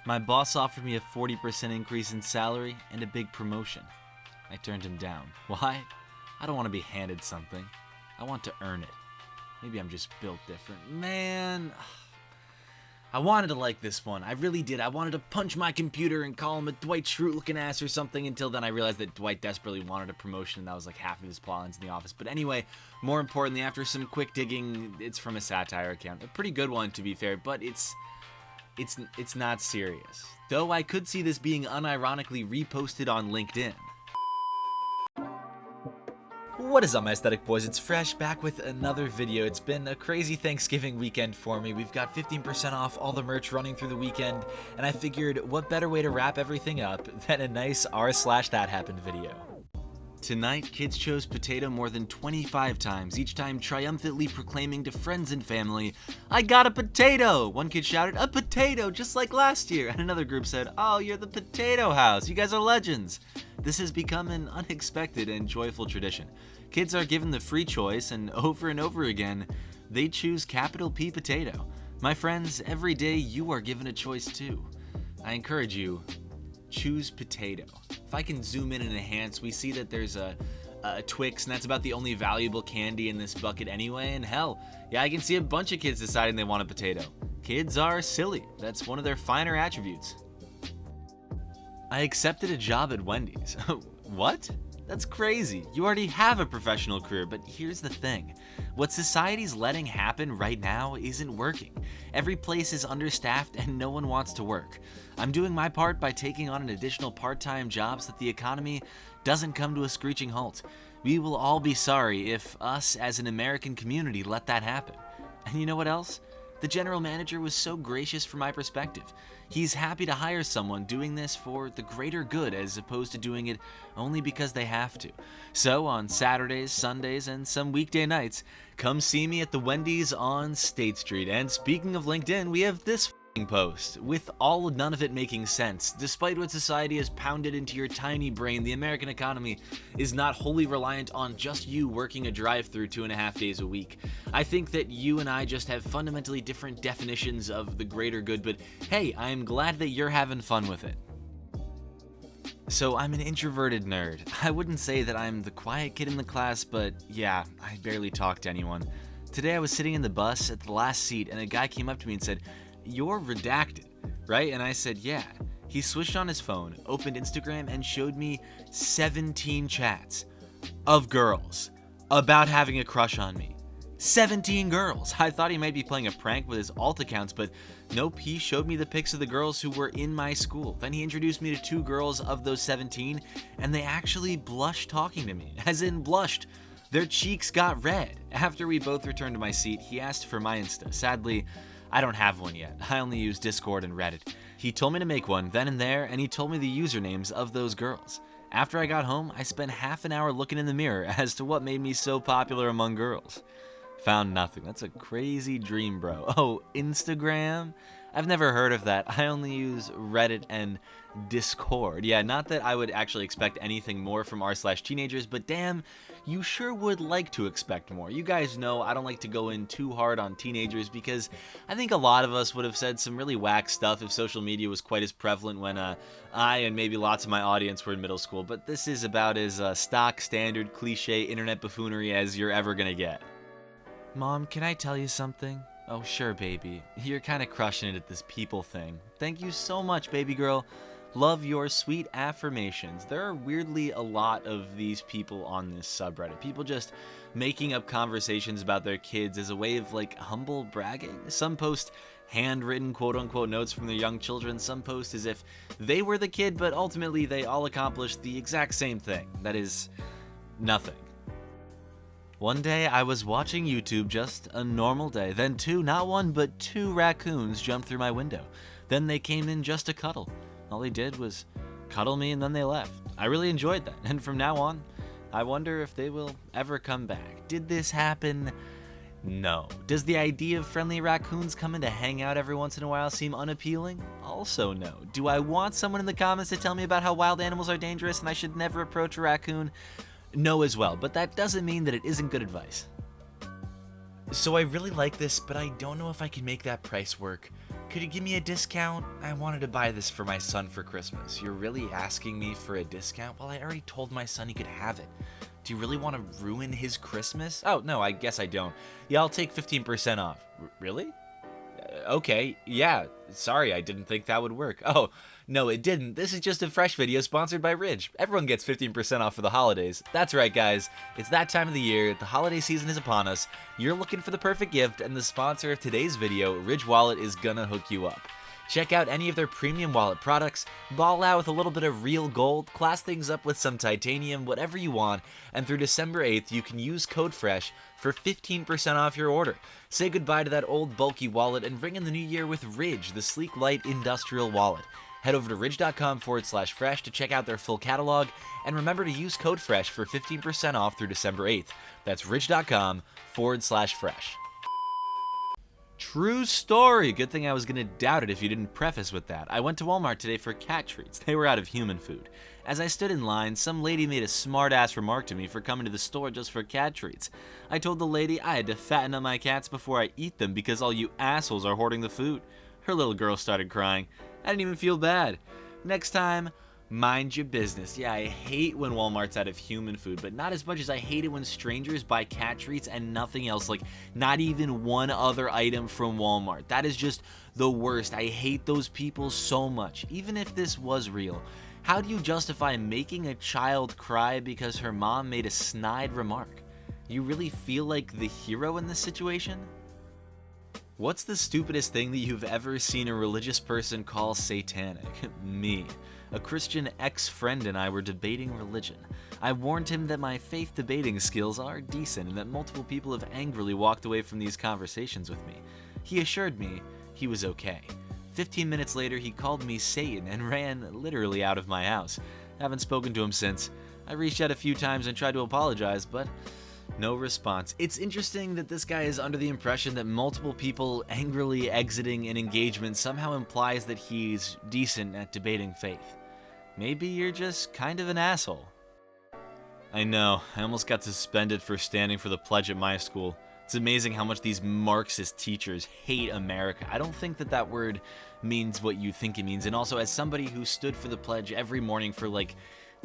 My boss offered me a 40% increase in salary and a big promotion. I turned him down. Why? I don't want to be handed something. I want to earn it. Maybe I'm just built different. Man, I wanted to like this one. I really did. I wanted to punch my computer and call him a Dwight Schrute looking ass or something, until then I realized that Dwight desperately wanted a promotion and that was like half of his plot lines in the office. But anyway, more importantly, after some quick digging, it's from a satire account. A pretty good one, to be fair, but it's not serious. Though I could see this being unironically reposted on LinkedIn. What is up, my aesthetic boys? It's Fresh, back with another video. It's been a crazy Thanksgiving weekend for me. We've got 15% off all the merch running through the weekend, and I figured what better way to wrap everything up than a nice r/ThatHappened video. Tonight, kids chose potato more than 25 times, each time triumphantly proclaiming to friends and family, "I got a potato!" One kid shouted, "A potato, just like last year!" And another group said, "Oh, you're the potato house. You guys are legends." This has become an unexpected and joyful tradition. Kids are given the free choice, and over again, they choose capital P potato. My friends, every day you are given a choice too. I encourage you, choose potato. If I can zoom in and enhance, we see that there's a Twix, and that's about the only valuable candy in this bucket anyway, and hell, yeah, I can see a bunch of kids deciding they want a potato. Kids are silly. That's one of their finer attributes. I accepted a job at Wendy's. What? That's crazy. You already have a professional career, but here's the thing. What society's letting happen right now isn't working. Every place is understaffed and no one wants to work. I'm doing my part by taking on an additional part-time job so that the economy doesn't come to a screeching halt. We will all be sorry if us as an American community let that happen. And you know what else? The general manager was so gracious for my perspective. He's happy to hire someone doing this for the greater good as opposed to doing it only because they have to. So on Saturdays, Sundays, and some weekday nights, come see me at the Wendy's on State Street. And speaking of LinkedIn, we have this post, with none of it making sense. Despite what society has pounded into your tiny brain, the American economy is not wholly reliant on just you working a drive-thru 2.5 days a week. I think that you and I just have fundamentally different definitions of the greater good, but hey, I'm glad that you're having fun with it. So I'm an introverted nerd. I wouldn't say that I'm the quiet kid in the class, but yeah, I barely talk to anyone. Today I was sitting in the bus at the last seat and a guy came up to me and said, "You're redacted, right?" And I said, "Yeah." He switched on his phone, opened Instagram, and showed me 17 chats of girls about having a crush on me. 17 girls. I thought he might be playing a prank with his alt accounts, but nope, he showed me the pics of the girls who were in my school. Then he introduced me to 2 girls of those 17, and they actually blushed talking to me. As in blushed. Their cheeks got red. After we both returned to my seat, he asked for my Insta. Sadly, I don't have one yet. I only use Discord and Reddit. He told me to make one then and there, and he told me the usernames of those girls. After I got home, I spent half an hour looking in the mirror as to what made me so popular among girls. Found nothing. That's a crazy dream, bro. Oh, Instagram? I've never heard of that. I only use Reddit and Discord. Yeah, not that I would actually expect anything more from r/teenagers, but damn, you sure would like to expect more. You guys know I don't like to go in too hard on teenagers because I think a lot of us would have said some really whack stuff if social media was quite as prevalent when I and maybe lots of my audience were in middle school, but this is about as stock, standard, cliche internet buffoonery as you're ever gonna get. Mom, can I tell you something? Oh, sure, baby. You're kind of crushing it at this people thing. Thank you so much, baby girl. Love your sweet affirmations. There are weirdly a lot of these people on this subreddit. People just making up conversations about their kids as a way of like humble bragging. Some post handwritten quote-unquote notes from their young children. Some post as if they were the kid, but ultimately they all accomplished the exact same thing. That is, nothing. One day I was watching YouTube, just a normal day. Then not one, but two raccoons jumped through my window. Then they came in just to cuddle. All they did was cuddle me and then they left. I really enjoyed that, and from now on, I wonder if they will ever come back. Did this happen? No. Does the idea of friendly raccoons coming to hang out every once in a while seem unappealing? Also no. Do I want someone in the comments to tell me about how wild animals are dangerous and I should never approach a raccoon? No as well, but that doesn't mean that it isn't good advice. So I really like this, but I don't know if I can make that price work. could you give me a discount? I wanted to buy this for my son for Christmas. You're really asking me for a discount? Well, I already told my son he could have it. Do you really want to ruin his Christmas? Oh, no, I guess I don't. Yeah, I'll take 15% off. Really? Okay, yeah, sorry, I didn't think that would work. Oh, no, it didn't. This is just a fresh video sponsored by Ridge. Everyone gets 15% off for the holidays. That's right, guys. It's that time of the year. The holiday season is upon us. You're looking for the perfect gift, and the sponsor of today's video, Ridge Wallet, is gonna hook you up. Check out any of their premium wallet products, ball out with a little bit of real gold, class things up with some titanium, whatever you want, and through December 8th, you can use code FRESH for 15% off your order. Say goodbye to that old bulky wallet and ring in the new year with Ridge, the sleek light industrial wallet. Head over to ridge.com/fresh to check out their full catalog, and remember to use code FRESH for 15% off through December 8th. That's ridge.com/fresh. True story. Good thing I was gonna doubt it if you didn't preface with that. I went to Walmart today for cat treats. They were out of human food. As I stood in line, some lady made a smart-ass remark to me for coming to the store just for cat treats. I told the lady I had to fatten up my cats before I eat them because all you assholes are hoarding the food. Her little girl started crying. I didn't even feel bad. Next time, mind your business. Yeah, I hate when Walmart's out of human food, but not as much as I hate it when strangers buy cat treats and nothing else, like not even one other item from Walmart. That is just the worst. I hate those people so much. Even if this was real, how do you justify making a child cry because her mom made a snide remark? You really feel like the hero in this situation? What's the stupidest thing that you've ever seen a religious person call satanic? Me. A Christian ex-friend and I were debating religion. I warned him that my faith debating skills are decent and that multiple people have angrily walked away from these conversations with me. He assured me he was okay. 15 minutes later, he called me Satan and ran literally out of my house. Haven't spoken to him since. I reached out a few times and tried to apologize, but no response. It's interesting that this guy is under the impression that multiple people angrily exiting an engagement somehow implies that he's decent at debating faith. Maybe you're just kind of an asshole. I know, I almost got suspended for standing for the pledge at my school. It's amazing how much these Marxist teachers hate America. I don't think that that word means what you think it means. And also, as somebody who stood for the pledge every morning for like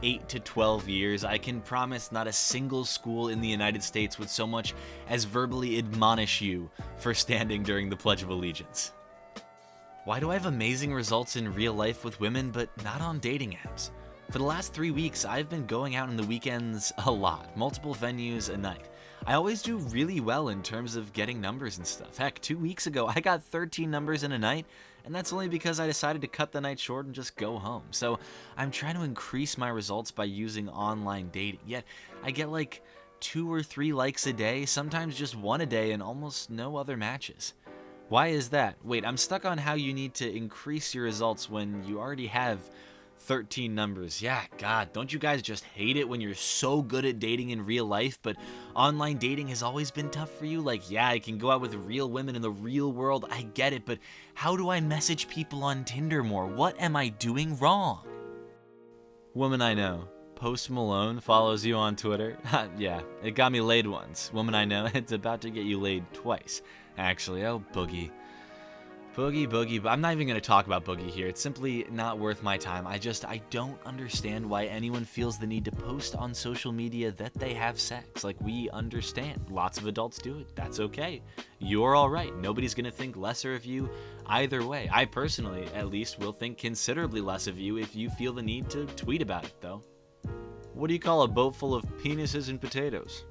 8 to 12 years, I can promise not a single school in the United States would so much as verbally admonish you for standing during the Pledge of Allegiance. Why do I have amazing results in real life with women but not on dating apps? For the last 3 weeks, I've been going out on the weekends a lot, multiple venues a night. I always do really well in terms of getting numbers and stuff. Heck, 2 weeks ago, I got 13 numbers in a night, and that's only because I decided to cut the night short and just go home. So I'm trying to increase my results by using online dating. Yet I get like 2 or 3 likes a day, sometimes just 1 a day, and almost no other matches. Why is that? Wait, I'm stuck on how you need to increase your results when you already have 13 numbers. Yeah, God, don't you guys just hate it when you're so good at dating in real life, but online dating has always been tough for you? Like, yeah, I can go out with real women in the real world, I get it, but how do I message people on Tinder more? What am I doing wrong? Woman I know, Post Malone follows you on Twitter. Yeah, it got me laid once. Woman I know, it's about to get you laid twice. Actually, oh, Boogie. Boogie. I'm not even going to talk about Boogie here. It's simply not worth my time. I don't understand why anyone feels the need to post on social media that they have sex. Like, we understand. Lots of adults do it. That's okay. You're all right. Nobody's going to think lesser of you either way. I personally, at least, will think considerably less of you if you feel the need to tweet about it, though. What do you call a boat full of penises and potatoes?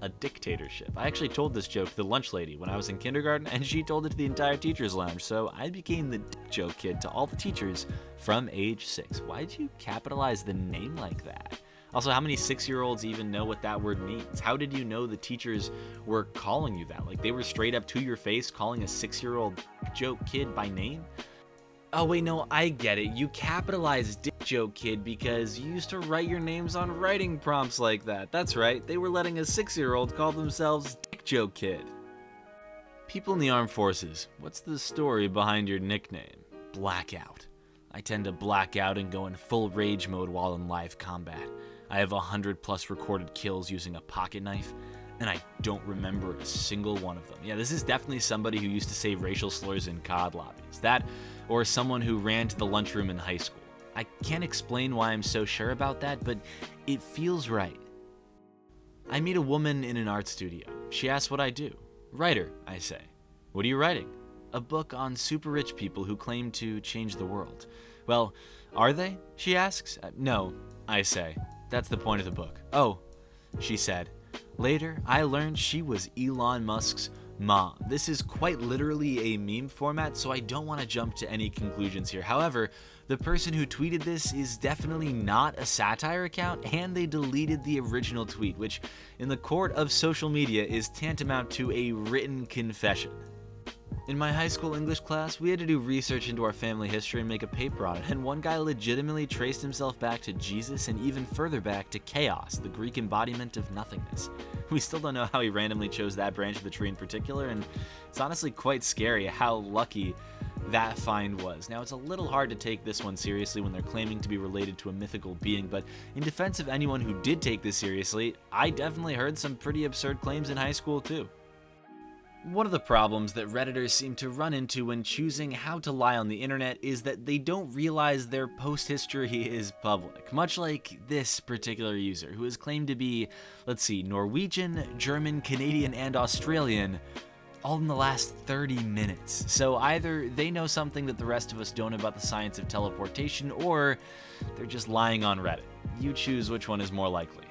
A dictatorship. I actually told this joke to the lunch lady when I was in kindergarten, and she told it to the entire teacher's lounge, so I became the dick joke kid to all the teachers from age 6. Why'd you capitalize the name like that? Also, how many 6-year-olds even know what that word means? How did you know the teachers were calling you that? Like, they were straight up to your face calling a 6-year-old dick joke kid by name? Oh wait, no, I get it. You capitalized dick joke kid because you used to write your names on writing prompts like that. That's right, they were letting a 6-year-old call themselves dick joke kid. People in the armed forces, what's the story behind your nickname? Blackout. I tend to black out and go in full rage mode while in live combat. I have 100+ recorded kills using a pocket knife. and I don't remember a single one of them. Yeah, this is definitely somebody who used to say racial slurs in COD lobbies. That, or someone who ran to the lunchroom in high school. I can't explain why I'm so sure about that, but it feels right. I meet a woman in an art studio. She asks what I do. Writer, I say. What are you writing? A book on super rich people who claim to change the world. Well, are they? She asks. No, I say. That's the point of the book. Oh, she said. Later, I learned she was Elon Musk's mom. This is quite literally a meme format, so I don't want to jump to any conclusions here. However, the person who tweeted this is definitely not a satire account, and they deleted the original tweet, which in the court of social media is tantamount to a written confession. In my high school English class, we had to do research into our family history and make a paper on it, and one guy legitimately traced himself back to Jesus and even further back to chaos, the Greek embodiment of nothingness. We still don't know how he randomly chose that branch of the tree in particular, and it's honestly quite scary how lucky that find was. Now, it's a little hard to take this one seriously when they're claiming to be related to a mythical being, but in defense of anyone who did take this seriously, I definitely heard some pretty absurd claims in high school too. One of the problems that Redditors seem to run into when choosing how to lie on the internet is that they don't realize their post history is public, much like this particular user, who is claimed to be, Norwegian, German, Canadian, and Australian, all in the last 30 minutes. So either they know something that the rest of us don't about the science of teleportation, or they're just lying on Reddit. You choose which one is more likely.